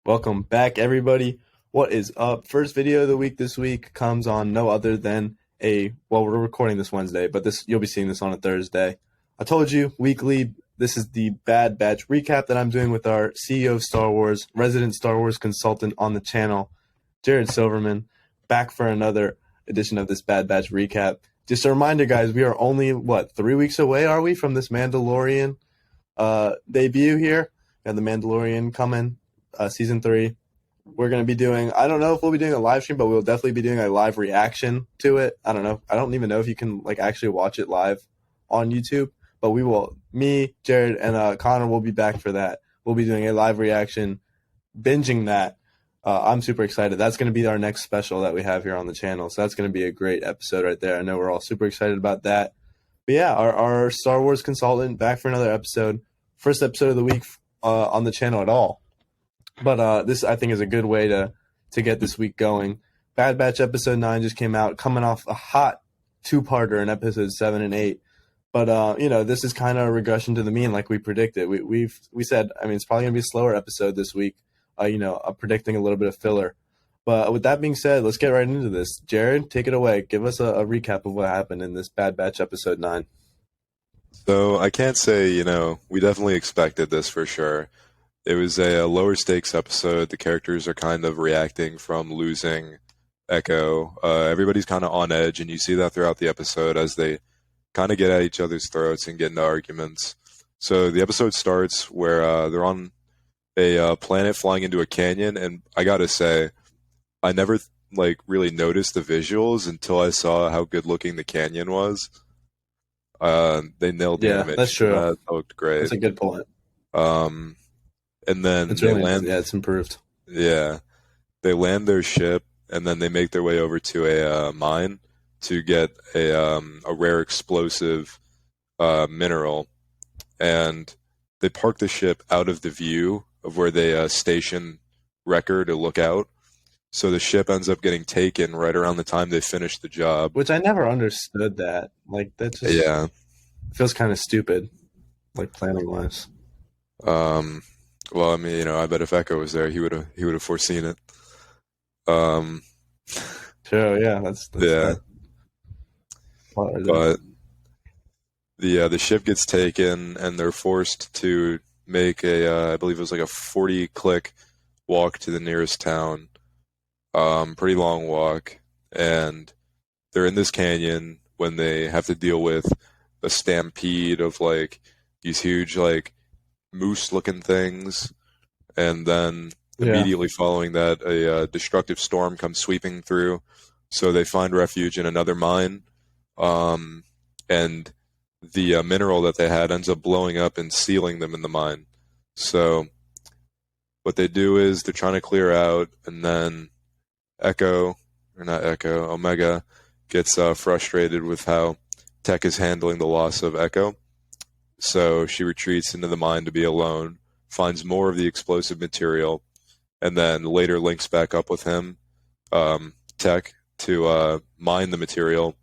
Welcome back, everybody. What is up? First video of the week this week comes on no other than we're recording this Wednesday, but you'll be seeing this on a Thursday. I told you, weekly, this is the Bad Batch recap that I'm doing with our CEO of Star Wars, resident Star Wars consultant on the channel, Jared Silverman, back for another edition of this Bad Batch recap. Just a reminder, guys, we are only, 3 weeks away, are we, from this Mandalorian debut here? We have the Mandalorian coming. Season 3. We're going to be doing, I don't know if we'll be doing a live stream, but we'll definitely be doing a live reaction to it. I don't know. I don't even know if you can actually watch it live on YouTube, but we will, me, Jared, and Connor will be back for that. We'll be doing a live reaction, binging that. I'm super excited. That's going to be our next special that we have here on the channel. So that's going to be a great episode right there. I know we're all super excited about that. But yeah, our Star Wars consultant back for another episode. First episode of the week on the channel at all. But this, I think, is a good way to get this week going. Bad Batch episode 9 just came out, coming off a hot two-parter in episodes 7 and 8. But this is kind of a regression to the mean, like we predicted. We said, it's probably gonna be a slower episode this week. Predicting a little bit of filler. But with that being said, let's get right into this. Jared, take it away. Give us a recap of what happened in this Bad Batch episode 9. So I can't say, we definitely expected this for sure. It was a lower stakes episode. The characters are kind of reacting from losing Echo. Everybody's kind of on edge, and you see that throughout the episode as they kind of get at each other's throats and get into arguments. So the episode starts where they're on a planet flying into a canyon, and I gotta say, I never really noticed the visuals until I saw how good looking the canyon was. They nailed the image. That's true. That looked great. That's a good point. And then it's really, it's improved. Yeah, they land their ship, and then they make their way over to a mine to get a rare explosive mineral, and they park the ship out of the view of where they station Wrecker to look out. So the ship ends up getting taken right around the time they finish the job. Which I never understood that. That just feels kind of stupid, planning-wise. Well, I bet if Echo was there, he would have foreseen it. Sure, yeah, that's yeah. But the ship gets taken, and they're forced to make I believe it was a 40-click walk to the nearest town. Pretty long walk, and they're in this canyon when they have to deal with a stampede of these huge moose-looking things, and then immediately following that, a destructive storm comes sweeping through. So they find refuge in another mine, and the mineral that they had ends up blowing up and sealing them in the mine. So what they do is they're trying to clear out, and then Omega gets frustrated with how Tech is handling the loss of Echo. So she retreats into the mine to be alone, finds more of the explosive material, and then later links back up with him, Tech, to mine the material.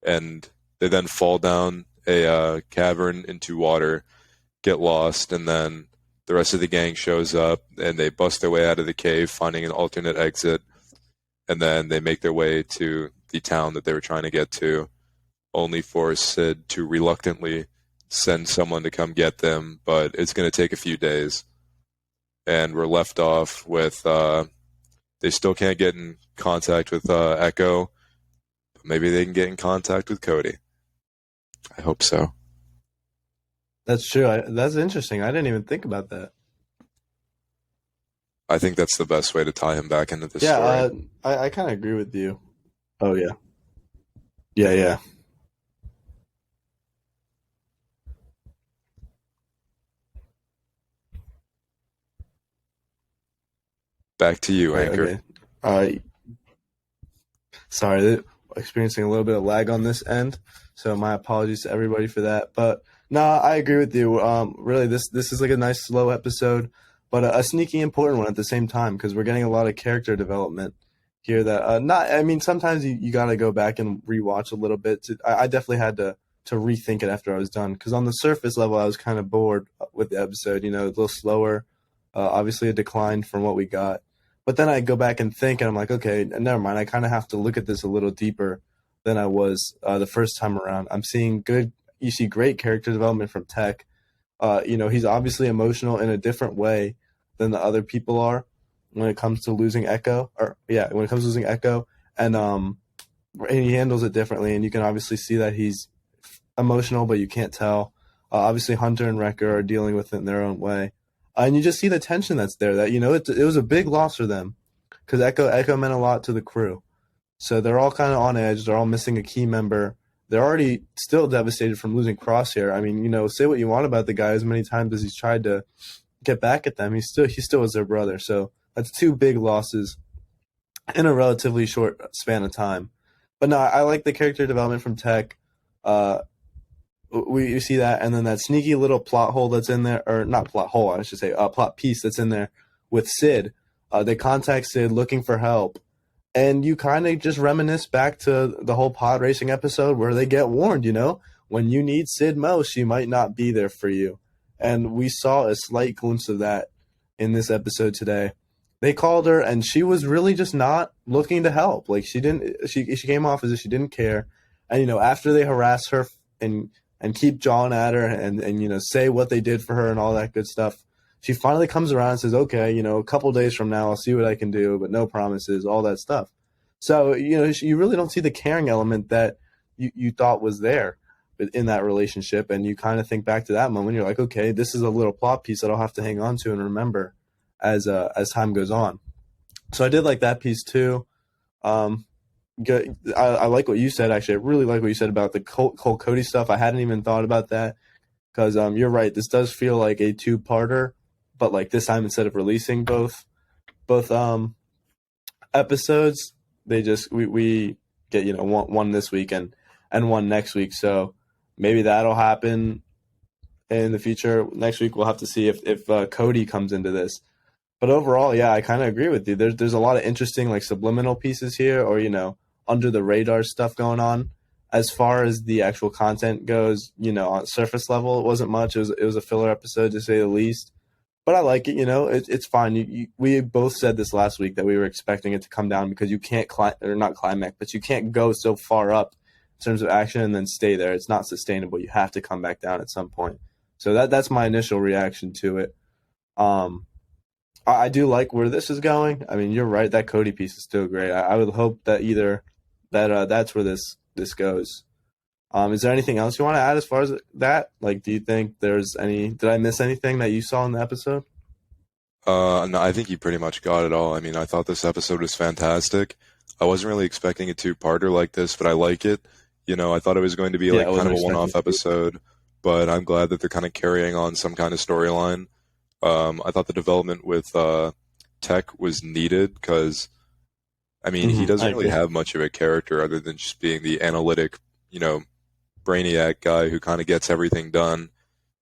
And they then fall down a cavern into water, get lost, and then the rest of the gang shows up, and they bust their way out of the cave, finding an alternate exit. And then they make their way to the town that they were trying to get to, only for Sid to reluctantly send someone to come get them, but it's going to take a few days. And we're left off with they still can't get in contact with Echo, but maybe they can get in contact with Cody. I hope so. That's true. That's interesting. I didn't even think about that. I think that's the best way to tie him back into the story. Yeah, I kind of agree with you. Oh, yeah. Yeah. Back to you, Anchor. Okay. Sorry, experiencing a little bit of lag on this end, so my apologies to everybody for that. But no, I agree with you. Really, this is a nice slow episode, but a sneaky important one at the same time, because we're getting a lot of character development here. That sometimes you got to go back and rewatch a little bit. I definitely had to rethink it after I was done, because on the surface level, I was kind of bored with the episode. A little slower. Obviously, a decline from what we got. But then I go back and think, and I'm like, okay, never mind. I kind of have to look at this a little deeper than I was the first time around. I'm seeing good. You see great character development from Tech. He's obviously emotional in a different way than the other people are when it comes to losing Echo. When it comes to losing Echo, and he handles it differently. And you can obviously see that he's emotional, but you can't tell. Obviously, Hunter and Wrecker are dealing with it in their own way. And you just see the tension that's there. That it was a big loss for them because Echo meant a lot to the crew. So they're all kind of on edge. They're all missing a key member. They're already still devastated from losing Crosshair. I mean, say what you want about the guy as many times as he's tried to get back at them. He still was their brother. So that's two big losses in a relatively short span of time. But no, I like the character development from Tech. We see that, and then that sneaky little plot hole that's in there, or not plot hole, I should say, plot piece that's in there with Sid. They contact Sid looking for help, and you kind of just reminisce back to the whole pod racing episode where they get warned, when you need Sid most, she might not be there for you. And we saw a slight glimpse of that in this episode today. They called her, and she was really just not looking to help. Like she came off as if she didn't care. And after they harass her and keep jawing at her and say what they did for her and all that good stuff, she finally comes around and says, okay, a couple days from now I'll see what I can do, but no promises, all that stuff. So you really don't see the caring element that you thought was there in that relationship, and you kind of think back to that moment. You're like, okay, this is a little plot piece that I'll have to hang on to and remember as time goes on. So I did like that piece too. Good. I like what you said. Actually, I really like what you said about the Cole Cody stuff. I hadn't even thought about that because you're right. This does feel like a two-parter, but like this time instead of releasing both episodes, they just we get one this week and one next week. So maybe that'll happen in the future. Next week we'll have to see if Cody comes into this. But overall, yeah, I kind of agree with you. There's a lot of interesting like subliminal pieces here, or under the radar stuff going on. As far as the actual content goes, on surface level, it wasn't much. It was a filler episode to say the least. But I like it. It's fine. We both said this last week that we were expecting it to come down because you can't not climax, but you can't go so far up in terms of action and then stay there. It's not sustainable. You have to come back down at some point. So that's my initial reaction to it. I do like where this is going. I mean, you're right. That Cody piece is still great. I would hope that that's where this goes. Is there anything else you want to add as far as that? Like, do you think there's any? Did I miss anything that you saw in the episode? No, I think you pretty much got it all. I mean, I thought this episode was fantastic. I wasn't really expecting a two-parter like this, but I like it. I thought it was going to be like kind of a one-off episode, but I'm glad that they're kind of carrying on some kind of storyline. I thought the development with Tech was needed because, I mean, he doesn't really have much of a character other than just being the analytic, brainiac guy who kind of gets everything done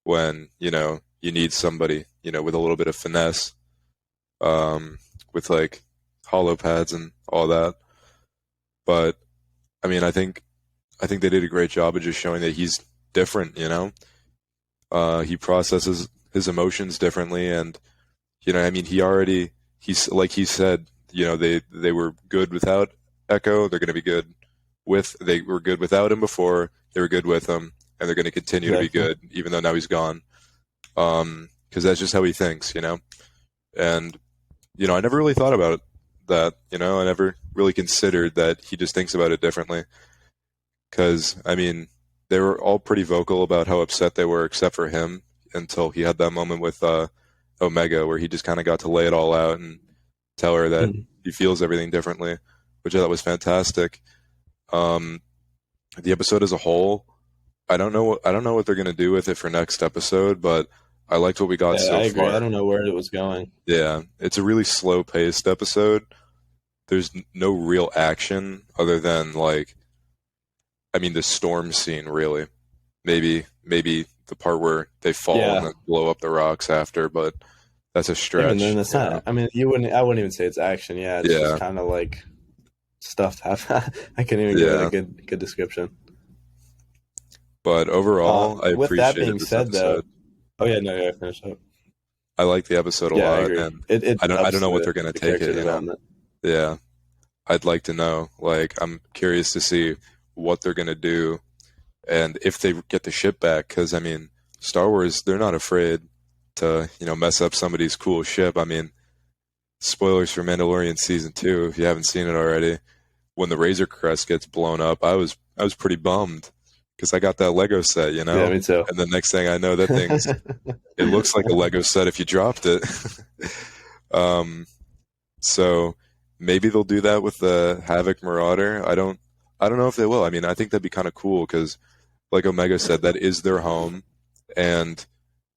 when, you need somebody, with a little bit of finesse, with like hollow pads and all that. But, I mean, I think they did a great job of just showing that he's different, he processes his emotions differently, and I mean, he's like he said, they were good without Echo. They're going to be good they were good without him before. They were good with him, and they're going to continue to be good even though now he's gone. Because that's just how he thinks, And I never really thought about that. I never really considered that he just thinks about it differently. Because I mean, they were all pretty vocal about how upset they were, except for him. Until he had that moment with Omega where he just kind of got to lay it all out and tell her that he feels everything differently, which I thought was fantastic. The episode as a whole, I don't know what they're going to do with it for next episode, but I liked what we got so far. I don't know where it was going. Yeah, it's a really slow-paced episode. There's no real action other than the storm scene, really. Maybe the part where they fall and then blow up the rocks after, but that's a stretch. And then it's not. I mean, I wouldn't even say it's action. Yeah, it's just kind of like stuff happen. I can't even give it a good description. But overall, I with appreciate that being this said, episode. though. Oh yeah, no, finish up. I like the episode a Yeah, I lot, agree. and It I don't ups know what they're gonna the take character it. development. Yeah, I'd like to know. Like, I'm curious to see what they're gonna do, and if they get the ship back. Because I mean, Star Wars, they're not afraid to mess up somebody's cool ship. I mean, spoilers for Mandalorian season 2 if you haven't seen it already. When the Razor Crest gets blown up, I was pretty bummed because I got that Lego set, Yeah, me too. and the next thing I know, that thing's it looks like a Lego set if you dropped it. um, so maybe they'll do that with the Havoc Marauder. I don't know if they will. I mean, I think that'd be kind of cool because, like Omega said, that is their home, and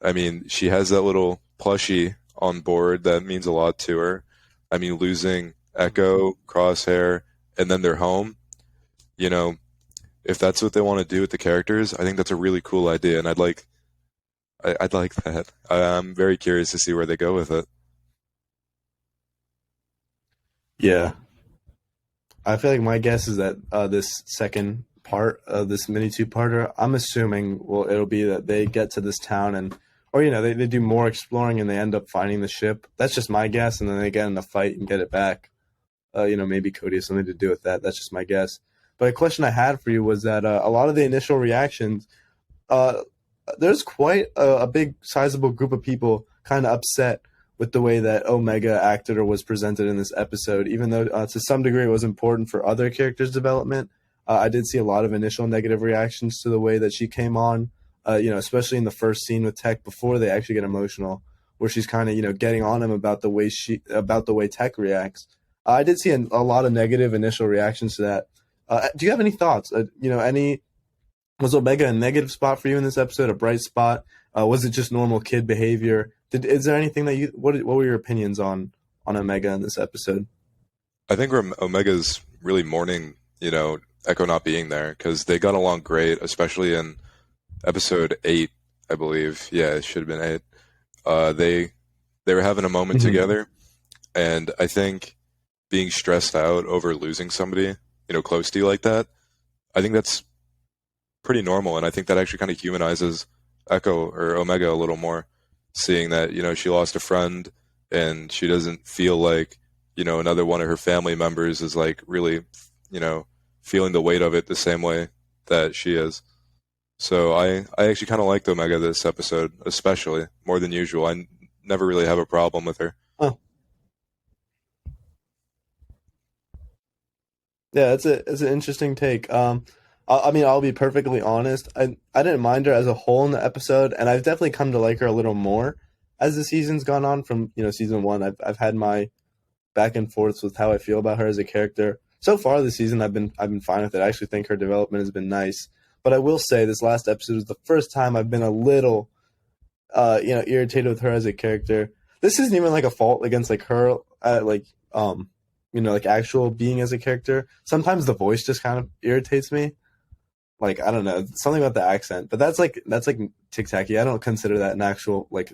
I mean, she has that little plushie on board that means a lot to her. I mean, losing Echo, Crosshair, and then their home, you know, if that's what they want to do with the characters, I think that's a really cool idea, and I'd like that. I'm very curious to see where they go with it. Yeah, I feel like my guess is that this second part of this mini two-parter, I'm assuming, well, it'll be that they get to this town and, or they do more exploring and they end up finding the ship. That's just my guess, and then they get in a fight and get it back. Maybe Cody has something to do with that. That's just my guess. But a question I had for you was that a lot of the initial reactions, uh, there's quite a big, sizable group of people kind of upset with the way that Omega acted or was presented in this episode, even though to some degree it was important for other characters' development. I did see a lot of initial negative reactions to the way that she came on, especially in the first scene with Tech before they actually get emotional, where she's kind of, getting on him about the way Tech reacts. I did see a lot of negative initial reactions to that. Do you have any thoughts? Was Omega a negative spot for you in this episode? A bright spot? Was it just normal kid behavior? Is there anything that what were your opinions on Omega in this episode? I think Omega's really mourning, Echo not being there because they got along great, especially in episode 8, I believe. Yeah, it should have been 8. They were having a moment Mhm. together, and I think being stressed out over losing somebody, close to you like that, I think that's pretty normal, and I think that actually kind of humanizes Echo or Omega a little more, seeing that she lost a friend and she doesn't feel like another one of her family members is like really feeling the weight of it the same way that she is. So I actually kind of liked Omega this episode, especially more than usual. I never really have a problem with her. Oh, yeah, it's an interesting take. I mean, I'll be perfectly honest. I didn't mind her as a whole in the episode, and I've definitely come to like her a little more as the season's gone on. From season one, I've had my back and forths with how I feel about her as a character. So far this season, I've been fine with it. I actually think her development has been nice. But I will say this last episode was the first time I've been a little, irritated with her as a character. This isn't even like a fault against like her, like actual being as a character. Sometimes the voice just kind of irritates me. Like I don't know, something about the accent, but that's like tic tacky. I don't consider that an actual like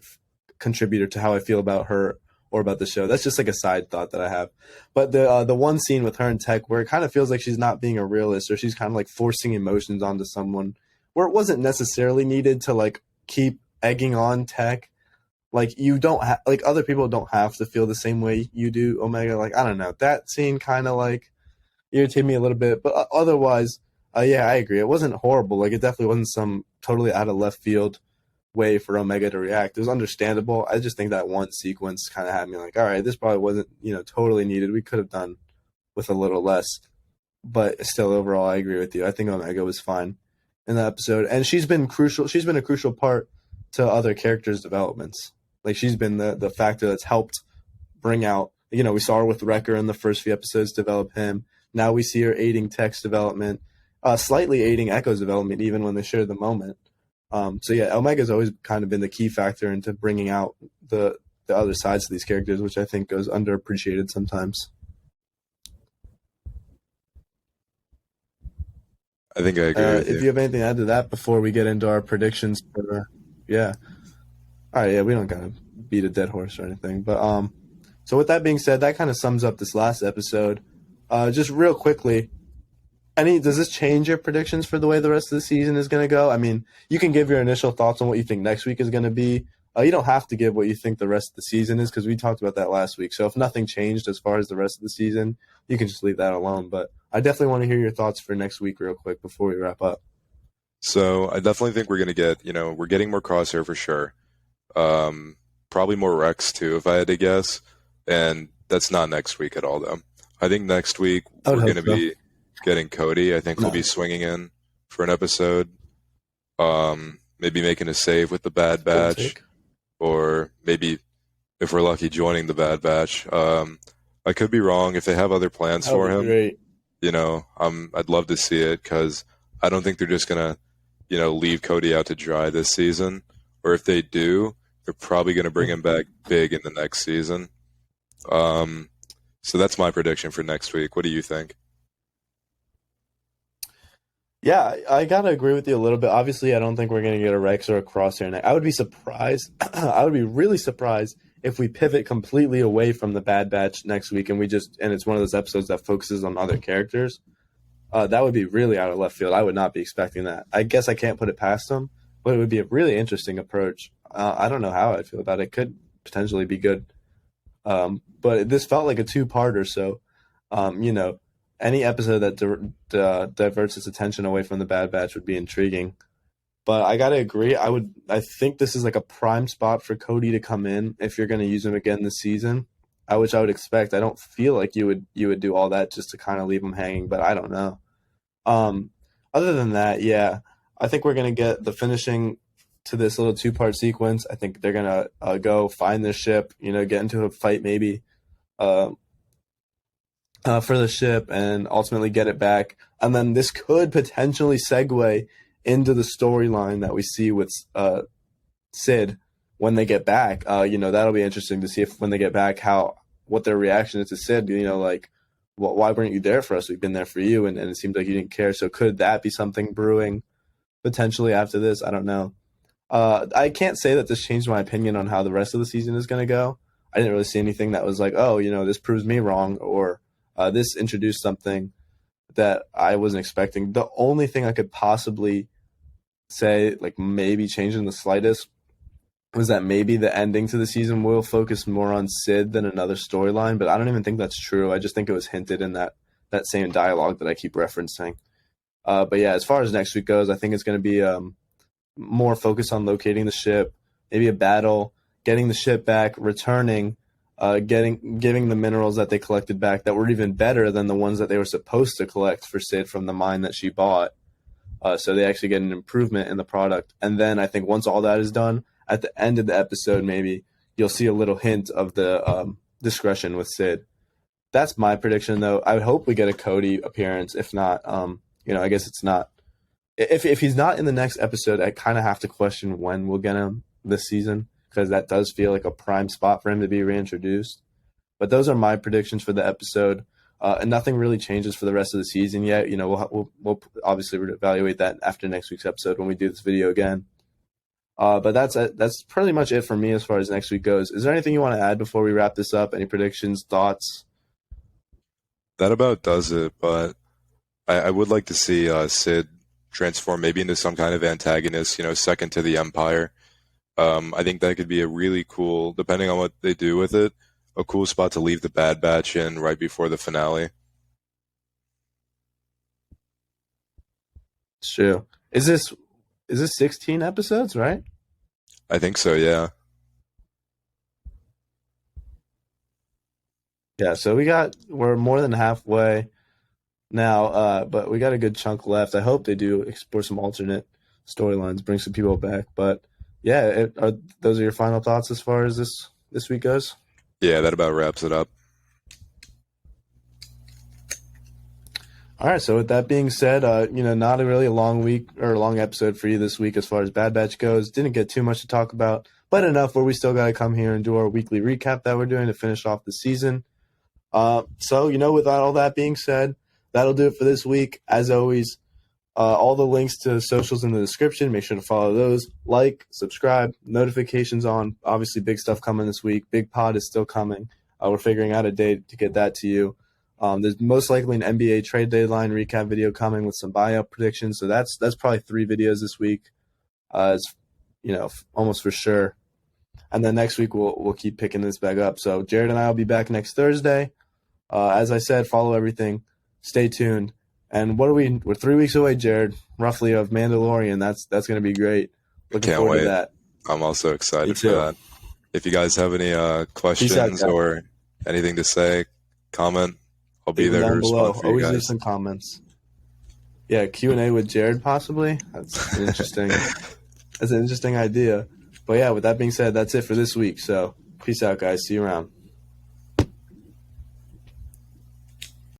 contributor to how I feel about her or about the show. That's just like a side thought that I have. But the one scene with her and Tech where it kind of feels like she's not being a realist or she's kind of like forcing emotions onto someone where it wasn't necessarily needed to like keep egging on Tech. Like you don't like other people don't have to feel the same way you do, Omega. Like I don't know, that scene kind of like irritated me a little bit, but otherwise, yeah, I agree. It wasn't horrible. Like it definitely wasn't some totally out of left field way for Omega to react. It was understandable. I just think that one sequence kind of had me like, all right, this probably wasn't totally needed. We could have done with a little less, but still, overall, I agree with you. I think Omega was fine in that episode, and she's been crucial. She's been a crucial part to other characters' developments. Like she's been the factor that's helped bring out. We saw her with Wrecker in the first few episodes, develop him. Now we see her aiding Tech's development, slightly aiding Echo's development, even when they share the moment. So yeah, Omega's always kind of been the key factor into bringing out the other sides of these characters, which I think goes underappreciated sometimes. I think I agree with If you. you have anything to add to that before we get into our predictions for, yeah. All right, yeah, we don't gotta beat a dead horse or anything, but so with that being said, that kind of sums up this last episode. Just real quickly, does this change your predictions for the way the rest of the season is going to go? I mean, you can give your initial thoughts on what you think next week is going to be. You don't have to give what you think the rest of the season is because we talked about that last week. So if nothing changed as far as the rest of the season, you can just leave that alone. But I definitely want to hear your thoughts for next week real quick before we wrap up. So I definitely think we're going to get, we're getting more Crosshair for sure. Probably more Rex too, if I had to guess. And that's not next week at all, though. I think next week we're going to be getting Cody. I think he'll be swinging in for an episode. Maybe making a save with the Bad Batch. Or maybe, if we're lucky, joining the Bad Batch. I could be wrong. If they have other plans for him, great. I'd love to see it because I don't think they're just going to, leave Cody out to dry this season. Or if they do, they're probably going to bring him back big in the next season. So that's my prediction for next week. What do you think? Yeah, I gotta agree with you a little bit. Obviously, I don't think we're gonna get a Rex or a Crosshair. I would be surprised. I would be really surprised if we pivot completely away from the Bad Batch next week and it's one of those episodes that focuses on other characters. That would be really out of left field. I would not be expecting that. I guess I can't put it past them, but it would be a really interesting approach. I don't know how I'd feel about it. It could potentially be good. But this felt like a two-parter, so any episode that diverts its attention away from the Bad Batch would be intriguing. But I gotta agree. I think this is like a prime spot for Cody to come in if you're going to use him again this season. Which I would expect. I don't feel like you would do all that just to kind of leave him hanging, but I don't know. Other than that, yeah, I think we're going to get the finishing to this little two-part sequence. I think they're going to go find the ship, get into a fight maybe. For the ship and ultimately get it back. And then this could potentially segue into the storyline that we see with Sid when they get back. That'll be interesting to see if when they get back what their reaction is to Sid. Why weren't you there for us? We've been there for you, and it seemed like you didn't care. So could that be something brewing potentially after this? I don't know. I can't say that this changed my opinion on how the rest of the season is going to go. I didn't really see anything that was like, oh, this proves me wrong, or this introduced something that I wasn't expecting. The only thing I could possibly say, like maybe changing the slightest, was that maybe the ending to the season will focus more on Sid than another storyline, but I don't even think that's true. I just think it was hinted in that same dialogue that I keep referencing. But yeah, as far as next week goes, I think it's going to be more focused on locating the ship, maybe a battle, getting the ship back, returning, giving the minerals that they collected back that were even better than the ones that they were supposed to collect for Sid from the mine that she bought. So they actually get an improvement in the product. And then I think once all that is done, at the end of the episode, maybe you'll see a little hint of the discretion with Sid. That's my prediction, though. I would hope we get a Cody appearance. If not, I guess it's not. If he's not in the next episode, I kind of have to question when we'll get him this season, because that does feel like a prime spot for him to be reintroduced. But those are my predictions for the episode. And nothing really changes for the rest of the season yet. We'll obviously evaluate that after next week's episode when we do this video again. But that's pretty much it for me as far as next week goes. Is there anything you want to add before we wrap this up? Any predictions, thoughts? That about does it, but I would like to see Sid transform maybe into some kind of antagonist, second to the Empire. I think that could be a really cool, depending on what they do with it, a cool spot to leave the Bad Batch in right before the finale. It's true. Is this 16 episodes, right? I think so, yeah. Yeah, so we're more than halfway now, but we got a good chunk left. I hope they do explore some alternate storylines, bring some people back. But yeah, those are your final thoughts as far as this week goes? Yeah, that about wraps it up. All right, so with that being said, not really a long week or a long episode for you this week as far as Bad Batch goes. Didn't get too much to talk about, but enough where we still got to come here and do our weekly recap that we're doing to finish off the season. So, with all that being said, that'll do it for this week. As always, all the links to socials in the description. Make sure to follow those. Like, subscribe, notifications on. Obviously, big stuff coming this week. Big Pod is still coming. We're figuring out a date to get that to you. There's most likely an NBA trade deadline recap video coming with some buyout predictions. So that's probably 3 videos this week. It's almost for sure. and then next week we'll keep picking this back up. So Jared and I will be back next Thursday. As I said, follow everything. Stay tuned. And we're 3 weeks away, Jared, roughly, of Mandalorian. That's going to be great. Looking Can't forward wait. to that. I'm also Me excited for too. that. If you guys have any Peace out, questions guys. or anything to say, comment. I'll be Leave them there to down below. respond for you Always leave guys. some comments. Yeah, Q&A with Jared, possibly. That's an interesting. That's an interesting idea. But yeah, with that being said, that's it for this week. So peace out, guys. See you around.